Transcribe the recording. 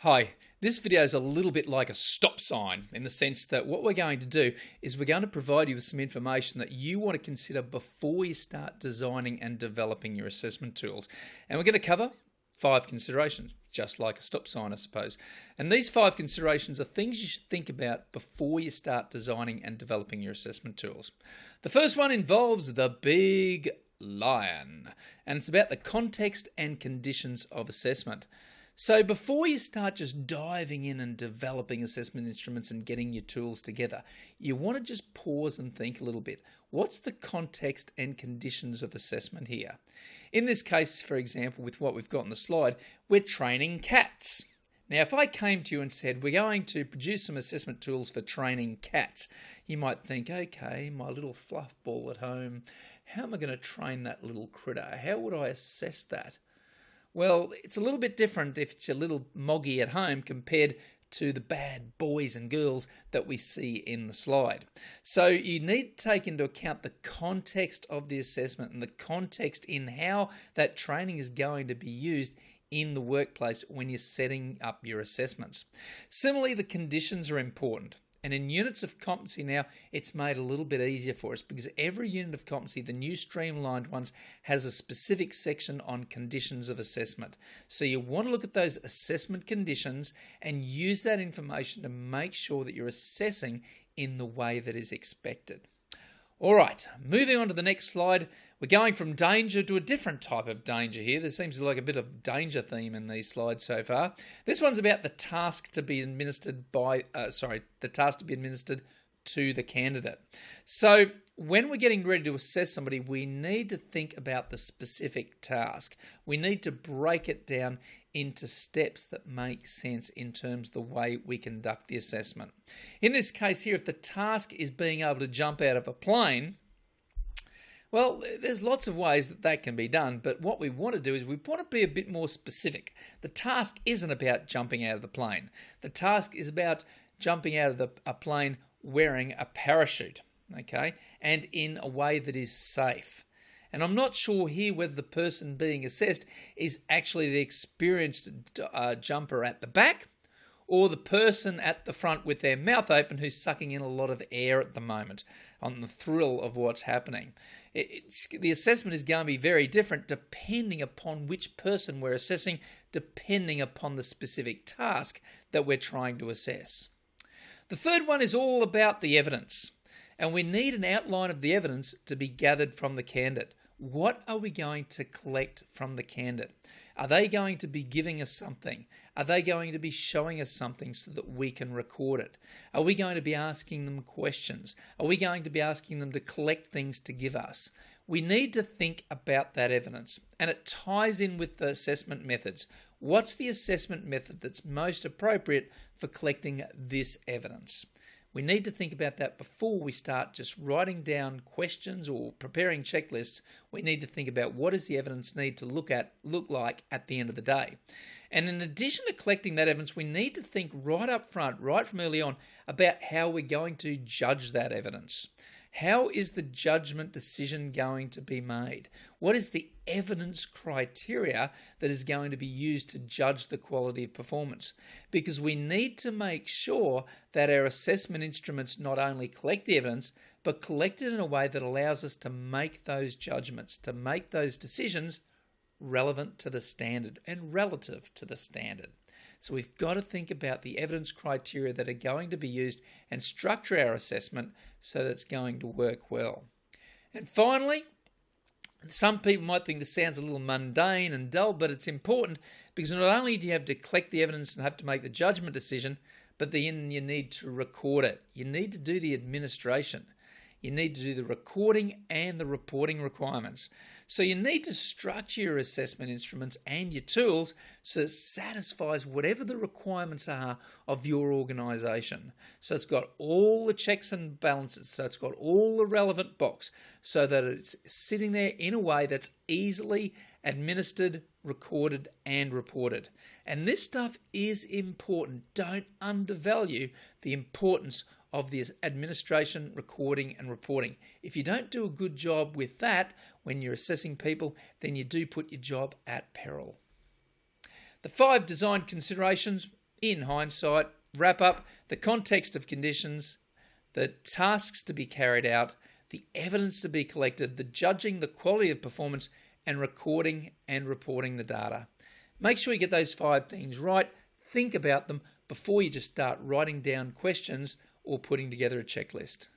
Hi, this video is a little bit like a stop sign in the sense that what we're going to do is we're going to provide you with some information that you want to consider before you start designing and developing your assessment tools. And we're going to cover 5 considerations, just like a stop sign, I suppose. And these 5 considerations are things you should think about before you start designing and developing your assessment tools. The first one involves the big lion, and it's about the context and conditions of assessment. So before you start just diving in and developing assessment instruments and getting your tools together, you want to just pause and think a little bit. What's the context and conditions of assessment here? In this case, for example, with what we've got on the slide, we're training cats. Now, if I came to you and said, we're going to produce some assessment tools for training cats, you might think, okay, my little fluff ball at home, how am I going to train that little critter? How would I assess that? Well, it's a little bit different if it's a little moggy at home compared to the bad boys and girls that we see in the slide. So you need to take into account the context of the assessment and the context in how that training is going to be used in the workplace when you're setting up your assessments. Similarly, the conditions are important. And in units of competency now, it's made a little bit easier for us because every unit of competency, the new streamlined ones, has a specific section on conditions of assessment. So you want to look at those assessment conditions and use that information to make sure that you're assessing in the way that is expected. All right, moving on to the next slide. We're going from danger to a different type of danger here. There seems like a bit of danger theme in these slides so far. This one's about the task to be administered to the candidate. So when we're getting ready to assess somebody, we need to think about the specific task. We need to break it down into steps that make sense in terms of the way we conduct the assessment. In this case here, if the task is being able to jump out of a plane, well, there's lots of ways that can be done, but what we want to do is we want to be a bit more specific. The task isn't about jumping out of the plane. The task is about jumping out of a plane wearing a parachute, okay, and in a way that is safe. And I'm not sure here whether the person being assessed is actually the experienced jumper at the back or the person at the front with their mouth open who's sucking in a lot of air at the moment on the thrill of what's happening. The assessment is going to be very different depending upon which person we're assessing, depending upon the specific task that we're trying to assess. The third one is all about the evidence. And we need an outline of the evidence to be gathered from the candidate. What are we going to collect from the candidate? Are they going to be giving us something? Are they going to be showing us something so that we can record it? Are we going to be asking them questions? Are we going to be asking them to collect things to give us? We need to think about that evidence, and it ties in with the assessment methods. What's the assessment method that's most appropriate for collecting this evidence? We need to think about that before we start just writing down questions or preparing checklists. We need to think about what does the evidence need to look like at the end of the day. And in addition to collecting that evidence, we need to think right up front, right from early on, about how we're going to judge that evidence. How is the judgment decision going to be made? What is the evidence criteria that is going to be used to judge the quality of performance? Because we need to make sure that our assessment instruments not only collect the evidence, but collect it in a way that allows us to make those judgments, to make those decisions relevant to the standard and relative to the standard. So we've got to think about the evidence criteria that are going to be used and structure our assessment so that it's going to work well. And finally, some people might think this sounds a little mundane and dull, but it's important because not only do you have to collect the evidence and have to make the judgment decision, but then you need to record it. You need to do the administration. You need to do the recording and the reporting requirements. So you need to structure your assessment instruments and your tools so it satisfies whatever the requirements are of your organisation. So it's got all the checks and balances, so it's got all the relevant box, so that it's sitting there in a way that's easily administered, recorded and reported. And this stuff is important. Don't undervalue the importance of the administration, recording and reporting. If you don't do a good job with that when you're assessing people, then you do put your job at peril. The 5 design considerations in hindsight, wrap up the context of conditions, the tasks to be carried out, the evidence to be collected, the judging, the quality of performance, and recording and reporting the data. Make sure you get those 5 things right. Think about them before you just start writing down questions or putting together a checklist.